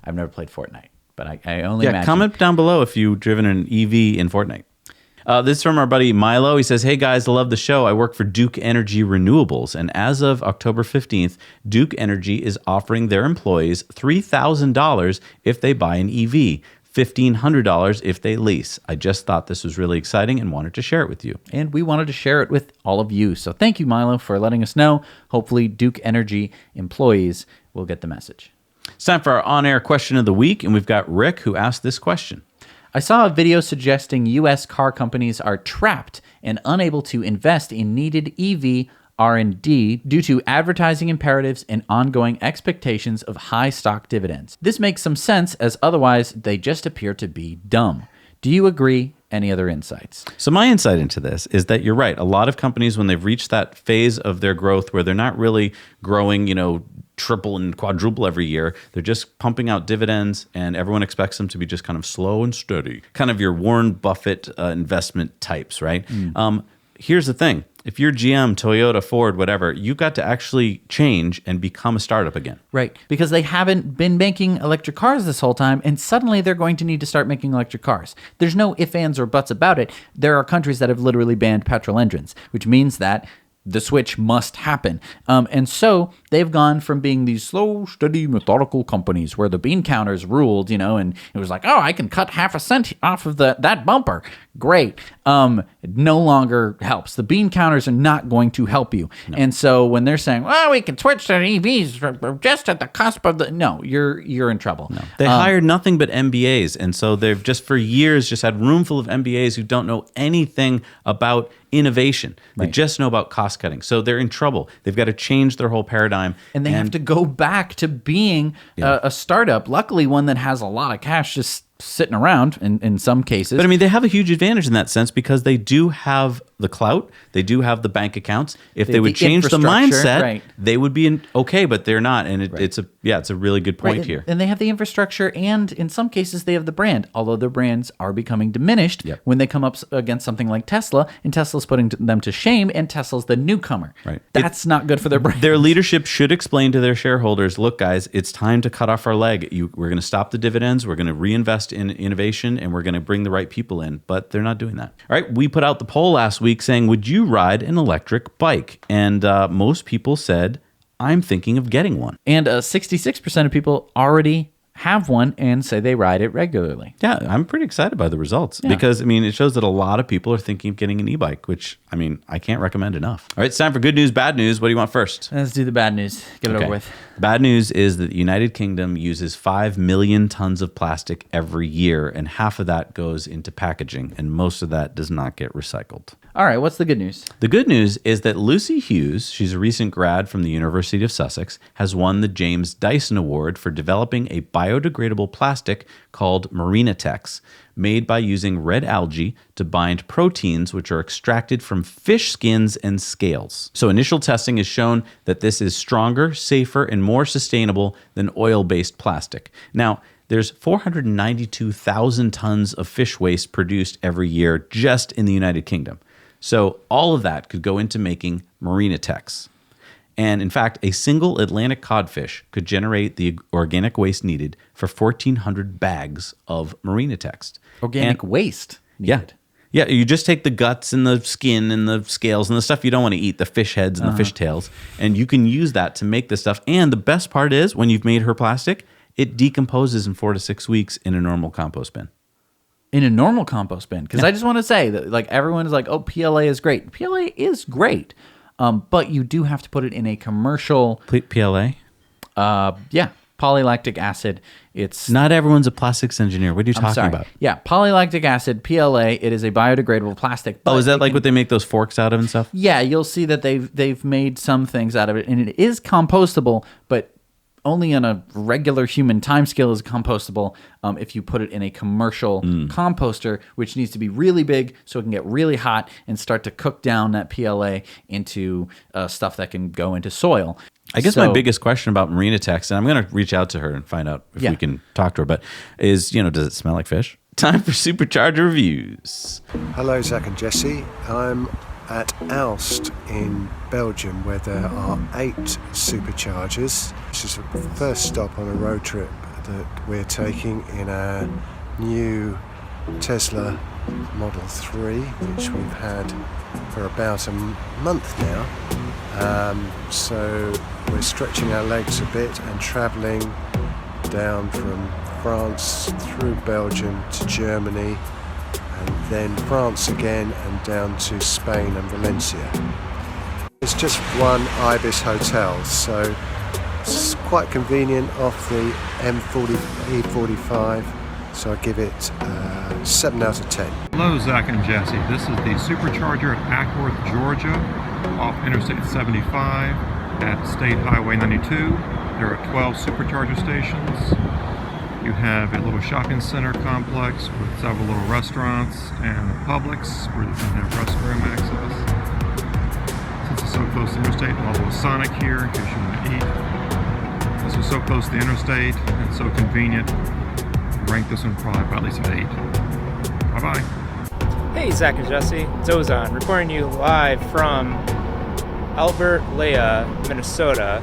I've never played Fortnite, but I only imagine. Comment down below if you've driven an EV in Fortnite. This is from our buddy Milo. He says, hey guys, I love the show. I work for Duke Energy Renewables. And as of October 15th, Duke Energy is offering their employees $3,000 if they buy an EV. $1,500 if they lease. I just thought this was really exciting and wanted to share it with you. And we wanted to share it with all of you. So thank you, Milo, for letting us know. Hopefully Duke Energy employees will get the message. It's time for our on-air question of the week, and we've got Rick who asked this question. I saw a video suggesting U.S. car companies are trapped and unable to invest in needed EV R&D due to advertising imperatives and ongoing expectations of high stock dividends. This makes some sense, as otherwise they just appear to be dumb. Do you agree? Any other insights? So my insight into this is that you're right. A lot of companies, when they've reached that phase of their growth where they're not really growing, triple and quadruple every year, they're just pumping out dividends, and everyone expects them to be just kind of slow and steady. Kind of your Warren Buffett investment types, right? Here's the thing. If you're GM, Toyota, Ford, whatever, you've got to actually change and become a startup again. Right. Because they haven't been making electric cars this whole time, and suddenly they're going to need to start making electric cars. There's no ifs, ands, or buts about it. There are countries that have literally banned petrol engines, which means that the switch must happen. And so they've gone from being these slow, steady, methodical companies where the bean counters ruled, and it was like, oh, I can cut half a cent off of that bumper. Great. It no longer helps. The bean counters are not going to help you. No. And so when they're saying, well, we can switch to EVs just at the cusp of no, you're in trouble. No. They hired nothing but MBAs. And so they've just for years just had a room full of MBAs who don't know anything about innovation. They just know about cost cutting. So they're in trouble. They've got to change their whole paradigm. And they have to go back to being a startup, luckily one that has a lot of cash just sitting around in some cases. But I mean, they have a huge advantage in that sense because they do have the clout. They do have the bank accounts. If they would change the mindset, they would be okay, but they're not. And it's a really good point here. And they have the infrastructure, and in some cases they have the brand, although their brands are becoming diminished when they come up against something like Tesla, and Tesla's putting them to shame, and Tesla's the newcomer. Right. That's not good for their brand. Their leadership should explain to their shareholders, look, guys, it's time to cut off our leg. We're going to stop the dividends. We're going to reinvest in innovation, and we're going to bring the right people in. But they're not doing that. All right. We put out the poll last week saying, would you ride an electric bike? And most people said, I'm thinking of getting one. And 66% of people already have one and say they ride it regularly. Yeah, I'm pretty excited by the results because, it shows that a lot of people are thinking of getting an e-bike, which, I can't recommend enough. All right, it's time for good news, bad news. What do you want first? Let's do the bad news. Get it over with. Bad news is that the United Kingdom uses 5 million tons of plastic every year, and half of that goes into packaging, and most of that does not get recycled. All right, what's the good news? The good news is that Lucy Hughes, she's a recent grad from the University of Sussex, has won the James Dyson Award for developing a biodegradable plastic called MarinaTex, made by using red algae to bind proteins which are extracted from fish skins and scales. So initial testing has shown that this is stronger, safer, and more sustainable than oil-based plastic. Now, there's 492,000 tons of fish waste produced every year just in the United Kingdom. So all of that could go into making MarinaTex. And in fact, a single Atlantic codfish could generate the organic waste needed for 1,400 bags of MarinaTex. Organic waste needed? Yeah, you just take the guts and the skin and the scales and the stuff you don't want to eat, the fish heads and the fish tails, and you can use that to make this stuff. And the best part is, when you've made her plastic, it decomposes in 4 to 6 weeks in a normal compost bin. in a normal compost bin. Because I just want to say that like everyone is like, oh, PLA is great. PLA is great. But you do have to put it in a commercial... PLA? Yeah, polylactic acid. It's... Not everyone's a plastics engineer. What are you talking about? Yeah, polylactic acid, PLA. It is a biodegradable plastic. Oh, is that like what they make those forks out of and stuff? Yeah, you'll see that they've made some things out of it. And it is compostable, but only on a regular human timescale is compostable if you put it in a commercial composter, which needs to be really big so it can get really hot and start to cook down that PLA into stuff that can go into soil. I guess my biggest question about Marina Tex, and I'm going to reach out to her and find out if we can talk to her, but is, does it smell like fish? Time for Supercharger reviews. Hello, Zach and Jesse. I'm at Aalst in Belgium, where there are 8 superchargers. This is the first stop on a road trip that we're taking in our new Tesla Model 3, which we've had for about a month now. So we're stretching our legs a bit and travelling down from France through Belgium to Germany, and then France again and down to Spain and Valencia. It's just one Ibis hotel, so it's quite convenient off the E45, so I give it 7 out of 10. Hello, Zach and Jesse. This is the Supercharger at Ackworth, Georgia, off Interstate 75 at State Highway 92. There are 12 supercharger stations. You have a little shopping center complex with several little restaurants and Publix where you can have restroom access. Since it's so close to the interstate, a little Sonic here in case you want to eat. This is so close to the interstate and so convenient. Rank this one probably about at least an 8. Bye-bye. Hey, Zach and Jesse, it's Ozan, recording you live from Albert Lea, Minnesota,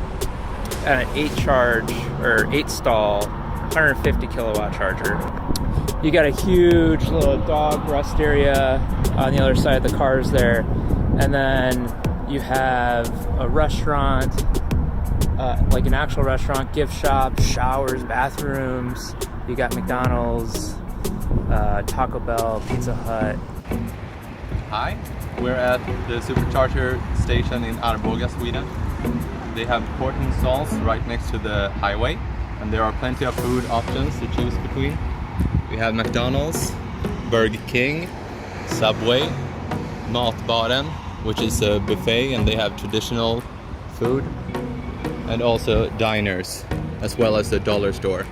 at an 8 stall, 150 kilowatt charger. You got a huge little dog rest area on the other side of the cars there, and then you have a restaurant, like an actual restaurant, gift shop, showers, bathrooms. You got McDonald's, Taco Bell, Pizza Hut. Hi, we're at the Supercharger station in Arboga, Sweden. They have porting stalls right next to the highway, and there are plenty of food options to choose between. We have McDonald's, Burger King, Subway, Matbaren, which is a buffet, and they have traditional food, and also diners, as well as a dollar store.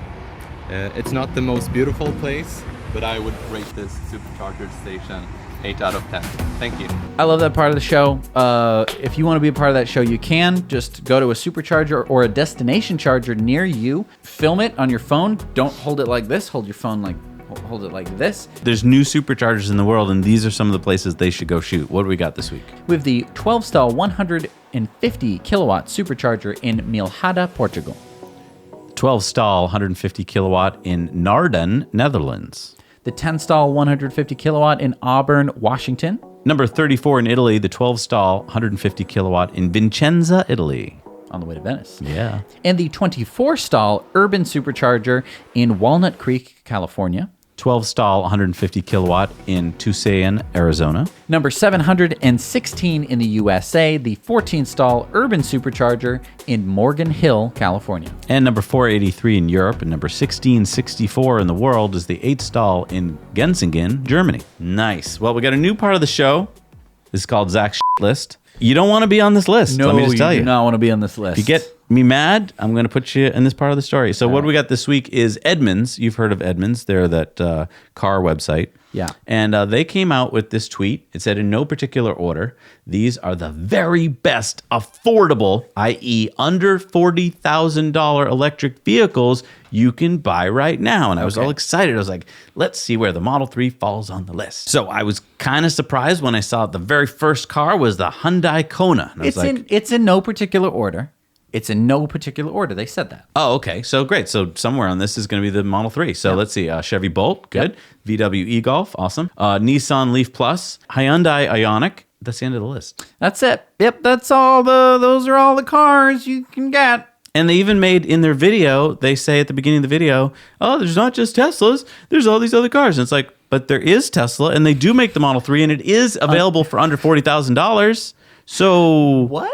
It's not the most beautiful place, but I would rate this Supercharger station 8 out of 10. Thank you. I love that part of the show. If you want to be a part of that show, you can. Just go to a supercharger or a destination charger near you. Film it on your phone. Don't hold it like this. Hold your phone hold it like this. There's new superchargers in the world, and these are some of the places they should go shoot. What do we got this week? We have the 12-stall 150 kilowatt supercharger in Milhada, Portugal. 12-stall 150 kilowatt in Naarden, Netherlands. The 10-stall 150 kilowatt in Auburn, Washington. Number 34 in Italy, the 12-stall 150 kilowatt in Vincenza, Italy. On the way to Venice. Yeah. And the 24-stall urban supercharger in Walnut Creek, California. 12-stall 150 kilowatt in Tucson, Arizona. Number 716 in the USA, the 14-stall urban supercharger in Morgan Hill, California. And number 483 in Europe, and number 1664 in the world is the 8-stall in Gensingen, Germany. Nice. Well, we got a new part of the show. This is called Zach's List. You don't want to be on this list. No, let me just tell you. do not want to be on this list. If you get me mad, I'm going to put you in this part of the story. So what we got this week is Edmunds. You've heard of Edmunds. They're that car website. Yeah. And they came out with this tweet. It said, in no particular order, these are the very best affordable, i.e. under $40,000 electric vehicles you can buy right now. And I was all excited. I was like, let's see where the Model 3 falls on the list. So I was kind of surprised when I saw the very first car was the Hyundai Kona. And I was it's in no particular order. It's in no particular order. They said that. Oh, okay. So great. So somewhere on this is going to be the Model 3. So let's see. Chevy Bolt, good. Yep. VW e-Golf, awesome. Nissan Leaf Plus, Hyundai Ioniq. That's the end of the list. That's it. Yep, that's all those are all the cars you can get. And they even made in their video, they say at the beginning of the video, oh, there's not just Teslas, there's all these other cars. And it's like, but there is Tesla, and they do make the Model 3, and it is available for under $40,000. So What?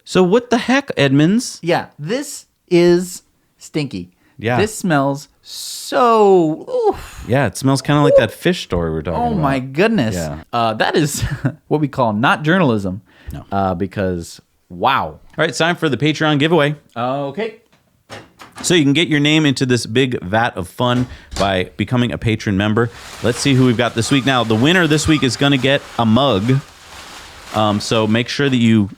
So what the heck, Edmonds? Yeah, this is stinky. Yeah. This smells so... Oof. Yeah, it smells kind of like that fish story we were talking about. Oh my goodness. Yeah. That is what we call not journalism. No. Because, wow. All right, it's time for the Patreon giveaway. Okay. So you can get your name into this big vat of fun by becoming a patron member. Let's see who we've got this week. Now, the winner this week is going to get a mug. So make sure that you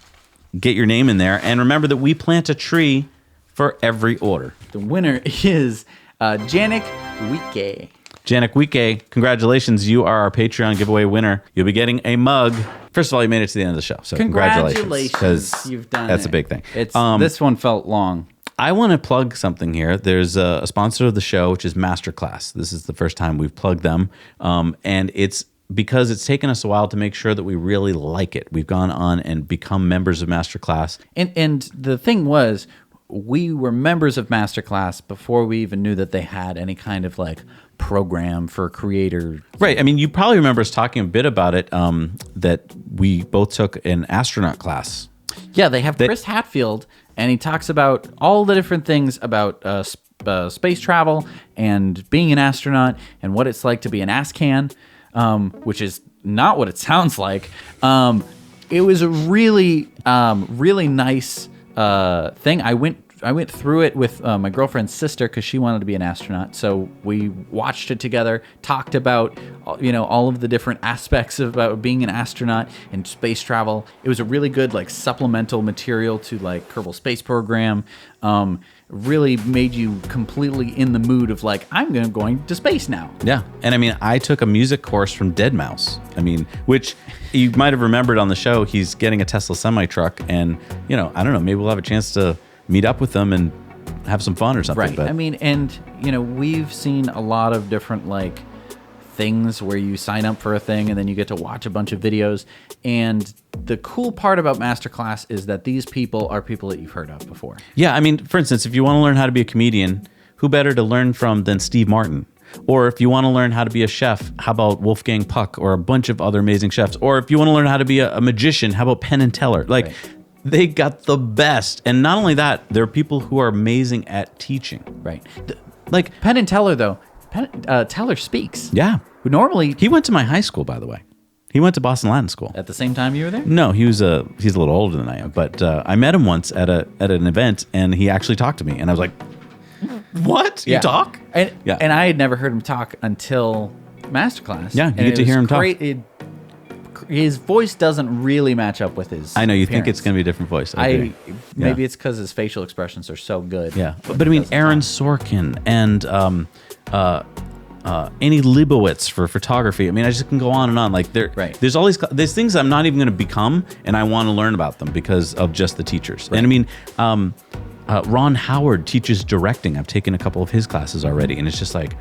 get your name in there. And remember that we plant a tree for every order. The winner is Janik Wike. Janik Wike, congratulations. You are our Patreon giveaway winner. You'll be getting a mug. First of all, you made it to the end of the show. So congratulations. Because You've done that's it. a big thing. It's this one felt long. I want to plug something here. There's a sponsor of the show, which is MasterClass. This is the first time we've plugged them. And it's because it's taken us a while to make sure that we really like it. We've gone on and become members of MasterClass. And the thing was, we were members of MasterClass before we even knew that they had any kind of like program for creator. Right. I mean, you probably remember us talking a bit about it, that we both took an astronaut class. Yeah, they have Chris Hatfield, and he talks about all the different things about space travel and being an astronaut and what it's like to be an ASCAN, which is not what it sounds like. It was a really, really nice thing. I went through it with my girlfriend's sister because she wanted to be an astronaut. So we watched it together, talked about all of the different aspects about being an astronaut and space travel. It was a really good like supplemental material to like Kerbal Space Program. Really made you completely in the mood of like, I'm going to space now. Yeah. And I mean, I took a music course from Deadmau5. I mean, which you might have remembered on the show, he's getting a Tesla semi-truck. And, I don't know, maybe we'll have a chance to meet up with them and have some fun or something. Right. But I mean, and, we've seen a lot of different like things where you sign up for a thing and then you get to watch a bunch of videos. And the cool part about MasterClass is that these people are people that you've heard of before. Yeah, I mean, for instance, if you want to learn how to be a comedian, who better to learn from than Steve Martin? Or if you want to learn how to be a chef, how about Wolfgang Puck or a bunch of other amazing chefs? Or if you want to learn how to be a magician, how about Penn and Teller? Like, right. They got the best. And not only that, there are people who are amazing at teaching. Right. Like Penn and Teller, though. Teller speaks. Yeah. Who normally... He went to my high school, by the way. He went to Boston Latin School. At the same time you were there? No, he's a little older than I am. But I met him once at an event, and he actually talked to me. And I was like, what? You talk? And I had never heard him talk until MasterClass. Yeah, you get to hear him talk. His voice doesn't really match up with his I know, you appearance. think it's going to be a different voice. Maybe it's because his facial expressions are so good. Yeah. But I mean, Aaron Sorkin and Annie Leibovitz for photography. I mean, I just can go on and on. Like there's all these things I'm not even going to become, and I want to learn about them because of just the teachers. Right. And I mean, Ron Howard teaches directing. I've taken a couple of his classes already, and it's just like,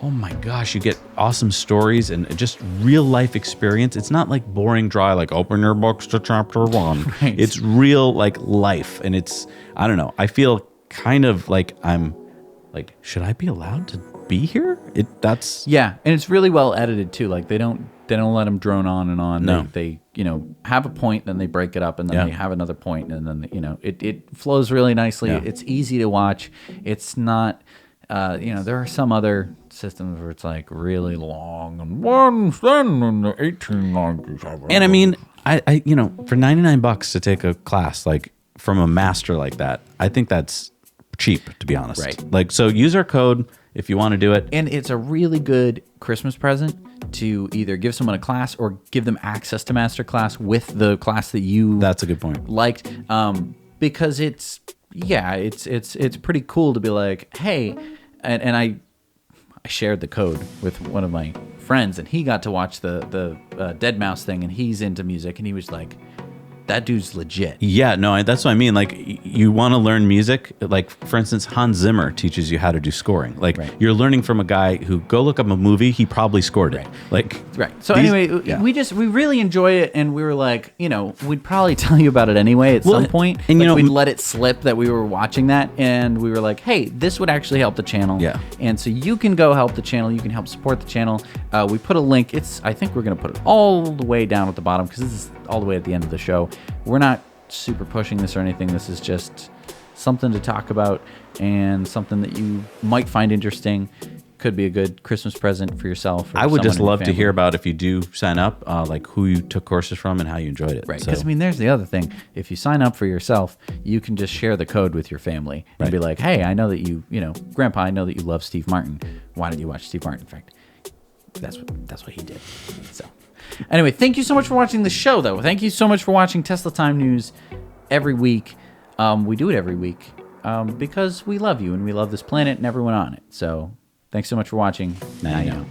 oh my gosh, you get awesome stories and just real life experience. It's not like boring, dry, like open your books to chapter 1. Right. It's real like life, and it's, I don't know. I feel kind of like I'm like, should I be allowed to be here? Yeah, and it's really well edited too. Like they don't let them drone on and on. No. They have a point, then they break it up, and then they have another point, and then it flows really nicely. Yeah. It's easy to watch. It's not there are some other systems where it's like really long and 1897. And I mean, I for $99 to take a class like from a master like that, I think that's cheap, to be honest. Right. Like, so use our code if you want to do it. And it's a really good Christmas present to either give someone a class or give them access to MasterClass with the class that you That's a good point. liked. Because it's pretty cool to be like, hey, and I shared the code with one of my friends, and he got to watch the Deadmau5 thing, and he's into music, and he was like, that dude's legit. Yeah, no, that's what I mean. Like, you want to learn music. Like, for instance, Hans Zimmer teaches you how to do scoring. Like, you're learning from a guy who, go look up a movie, he probably scored it. Like, So anyway, we really enjoy it, and we were like, we'd probably tell you about it anyway at some point. And we'd let it slip that we were watching that, and we were like, hey, this would actually help the channel. Yeah. And so you can go help the channel. You can help support the channel. We put a link. I think we're gonna put it all the way down at the bottom because this is all the way at the end of the show. We're not super pushing this or anything. This is just something to talk about and something that you might find interesting. Could be a good Christmas present for yourself. Or I would just someone in your love to family. hear about, if you do sign up, like who you took courses from and how you enjoyed it. Right, So- because there's the other thing. If you sign up for yourself, you can just share the code with your family and be like, hey, I know that Grandpa, I know that you love Steve Martin. Why don't you watch Steve Martin? In fact, that's what he did. So anyway, thank you so much for watching the show, though. Thank you so much for watching Tesla Time News every week. We do it every week because we love you and we love this planet and everyone on it. So thanks so much for watching. Now you know.